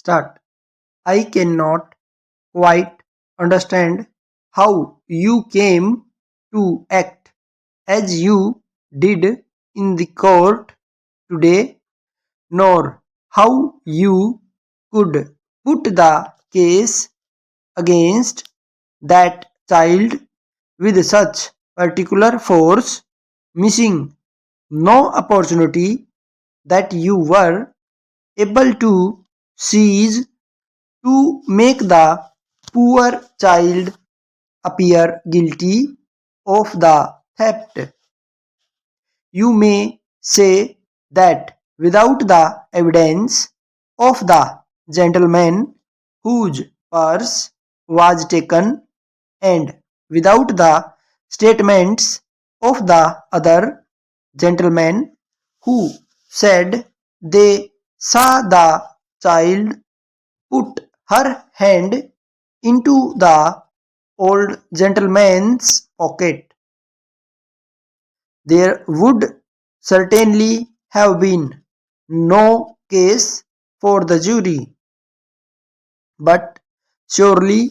Start. I cannot quite understand how you came to act as you did in the court today, nor how you could put the case against that child with such particular force, missing no opportunity that you were able to seize to make the poor child appear guilty of the theft. You may say that without the evidence of the gentleman whose purse was taken, and without the statements of the other gentlemen who said they saw the child put her hand into the old gentleman's pocket, there would certainly have been no case for the jury. But surely,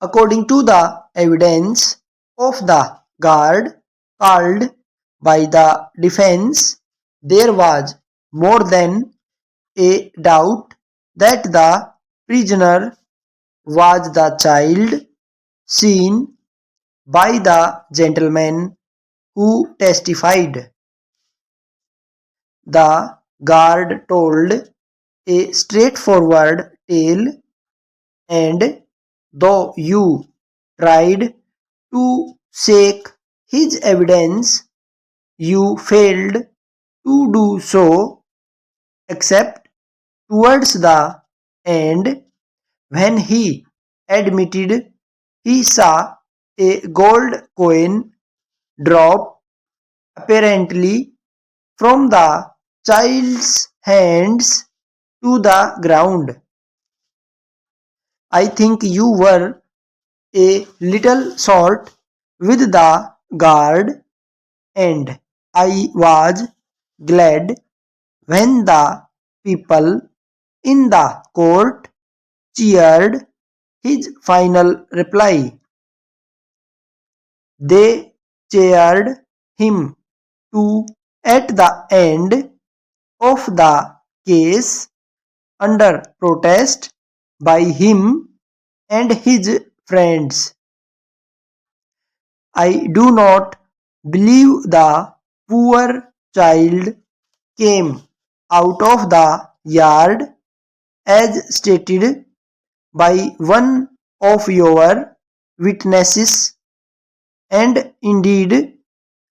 according to the evidence of the guard called by the defense, there was more than a doubt that the prisoner was the child seen by the gentleman who testified. The guard told a straightforward tale, and though you tried to shake his evidence, you failed to do so except towards the end when he admitted he saw a gold coin drop apparently from the child's hands to the ground. I think you were a little short with the guard, and I was glad when the people in the court cheered his final reply. They cheered him too at the end of the case under protest by him and his friends. I do not believe the poor child came out of the yard as stated by one of your witnesses, and indeed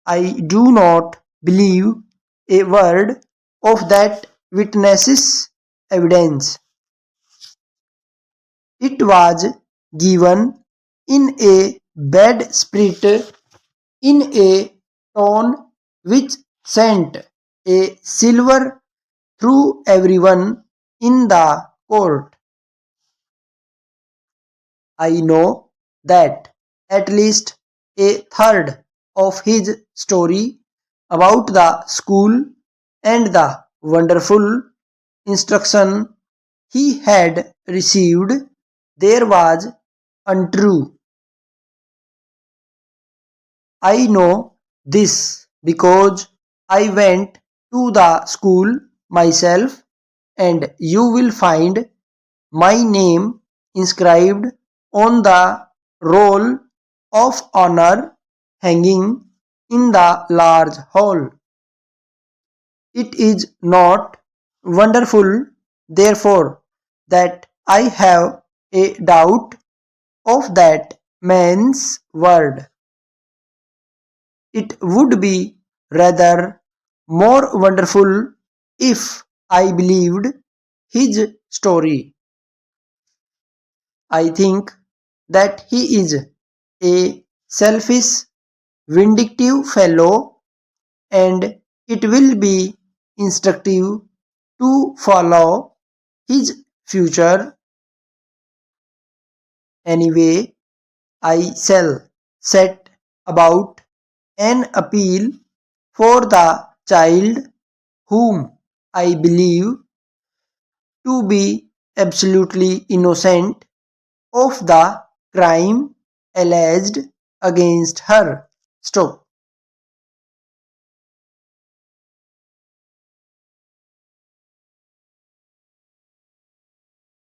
I do not believe a word of that witness's evidence. It was given in a bad spirit, in a tone which sent a silver through everyone in the court. I know that at least a third of his story about the school and the wonderful instruction he had received there was untrue. I know this because I went to the school myself, and you will find my name inscribed on the roll of honor hanging in the large hall. It is not wonderful, therefore, that I have a doubt of that man's word. It would be rather more wonderful if I believed his story. I think that he is a selfish, vindictive fellow, and it will be instructive to follow his future. Anyway, I shall set about an appeal for the child whom I believe to be absolutely innocent of the crime alleged against her. Stop.